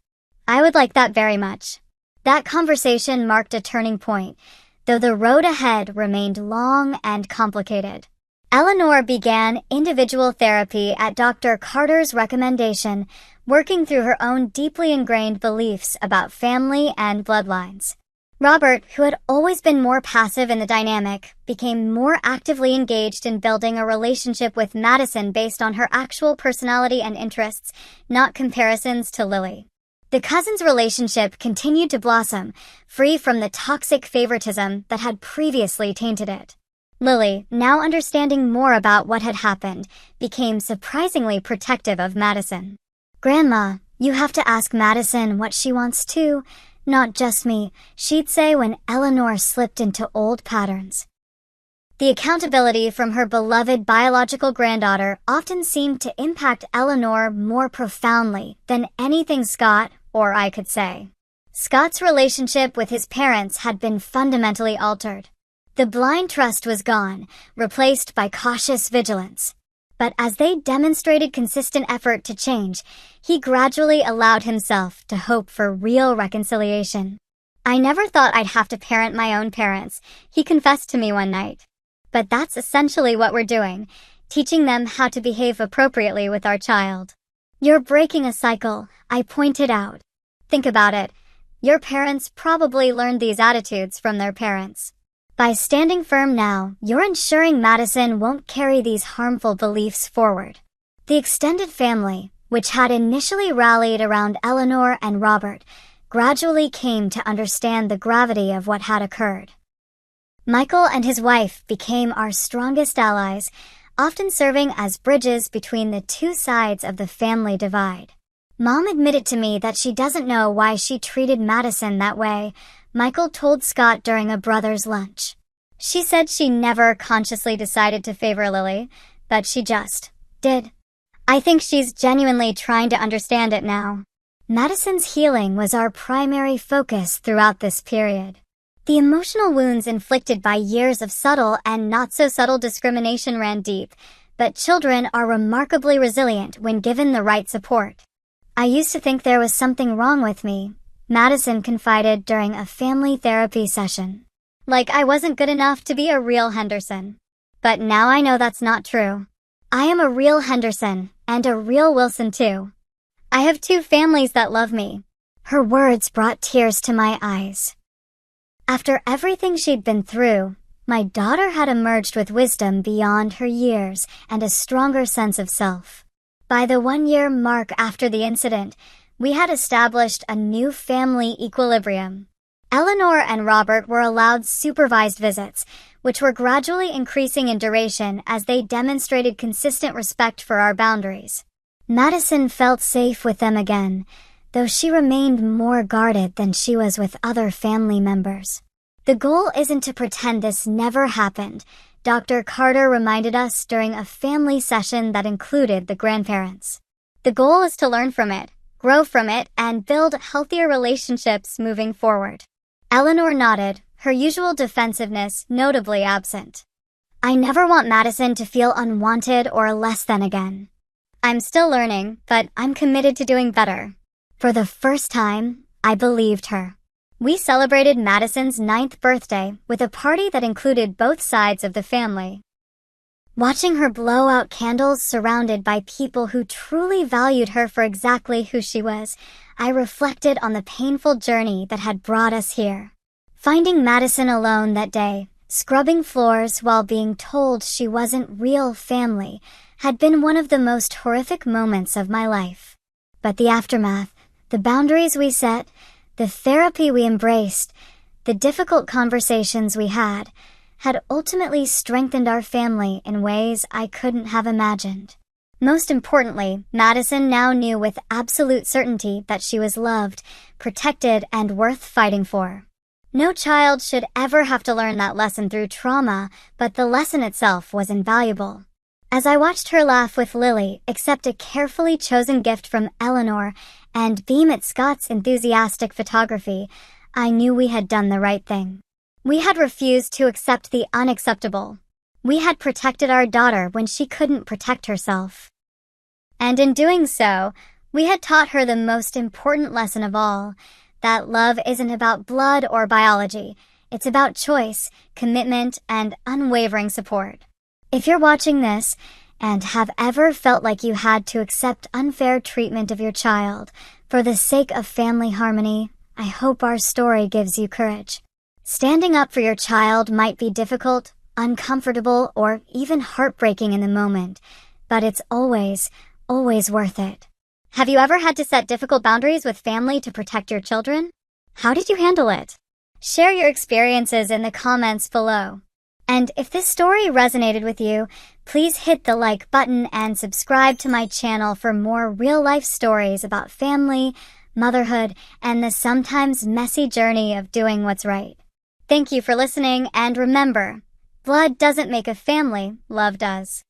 "I would like that very much." That conversation marked a turning point, though the road ahead remained long and complicated. Eleanor began individual therapy at Dr. Carter's recommendation, working through her own deeply ingrained beliefs about family and bloodlines. Robert, who had always been more passive in the dynamic, became more actively engaged in building a relationship with Madison based on her actual personality and interests, not comparisons to Lily. The cousins' relationship continued to blossom, free from the toxic favoritism that had previously tainted it. Lily, now understanding more about what had happened, became surprisingly protective of Madison. "Grandma, you have to ask Madison what she wants too, not just me," she'd say when Eleanor slipped into old patterns. The accountability from her beloved biological granddaughter often seemed to impact Eleanor more profoundly than anything Scott or I could say. Scott's relationship with his parents had been fundamentally altered. The blind trust was gone, replaced by cautious vigilance. But as they demonstrated consistent effort to change, he gradually allowed himself to hope for real reconciliation. "I never thought I'd have to parent my own parents," he confessed to me one night. "But that's essentially what we're doing, teaching them how to behave appropriately with our child." "You're breaking a cycle," I pointed out. "Think about it. Your parents probably learned these attitudes from their parents. By standing firm now, you're ensuring Madison won't carry these harmful beliefs forward." The extended family, which had initially rallied around Eleanor and Robert, gradually came to understand the gravity of what had occurred. Michael and his wife became our strongest allies, often serving as bridges between the two sides of the family divide. Mom admitted to me that she doesn't know why she treated Madison that way, Michael told Scott during a brother's lunch. "She said she never consciously decided to favor Lily, but she just did. I think she's genuinely trying to understand it now." Madison's healing was our primary focus throughout this period. The emotional wounds inflicted by years of subtle and not-so-subtle discrimination ran deep, but children are remarkably resilient when given the right support. "I used to think there was something wrong with me," Madison confided during a family therapy session. "Like I wasn't good enough to be a real Henderson. But now I know that's not true. I am a real Henderson, and a real Wilson too. I have two families that love me." Her words brought tears to my eyes. After everything she'd been through, my daughter had emerged with wisdom beyond her years and a stronger sense of self. By the 1-year mark after the incident, we had established a new family equilibrium. Eleanor and Robert were allowed supervised visits, which were gradually increasing in duration as they demonstrated consistent respect for our boundaries. Madison felt safe with them again, though she remained more guarded than she was with other family members. "The goal isn't to pretend this never happened," Dr. Carter reminded us during a family session that included the grandparents. "The goal is to learn from it, grow from it, and build healthier relationships moving forward." Eleanor nodded, her usual defensiveness notably absent. "I never want Madison to feel unwanted or less than again. I'm still learning, but I'm committed to doing better. For the first time, I believed her. We celebrated Madison's 9th birthday with a party that included both sides of the family. Watching her blow out candles surrounded by people who truly valued her for exactly who she was, I reflected on the painful journey that had brought us here. Finding Madison alone that day, scrubbing floors while being told she wasn't real family, had been one of the most horrific moments of my life. But the aftermath, the boundaries we set, the therapy we embraced, the difficult conversations we had ultimately strengthened our family in ways I couldn't have imagined. Most importantly, Madison now knew with absolute certainty that she was loved, protected, and worth fighting for. No child should ever have to learn that lesson through trauma, but the lesson itself was invaluable. As I watched her laugh with Lily, accept a carefully chosen gift from Eleanor, and beam at Scott's enthusiastic photography, I knew we had done the right thing. We had refused to accept the unacceptable. We had protected our daughter when she couldn't protect herself. And in doing so, we had taught her the most important lesson of all, that love isn't about blood or biology. It's about choice, commitment, and unwavering support. If you're watching this and have ever felt like you had to accept unfair treatment of your child for the sake of family harmony, I hope our story gives you courage. Standing up for your child might be difficult, uncomfortable, or even heartbreaking in the moment, but it's always worth it. Have you ever had to set difficult boundaries with family to protect your children? How did you handle it? Share your experiences in the comments below. And if this story resonated with you, please hit the like button and subscribe to my channel for more real-life stories about family, motherhood, and the sometimes messy journey of doing what's right. Thank you for listening, and remember, blood doesn't make a family, love does.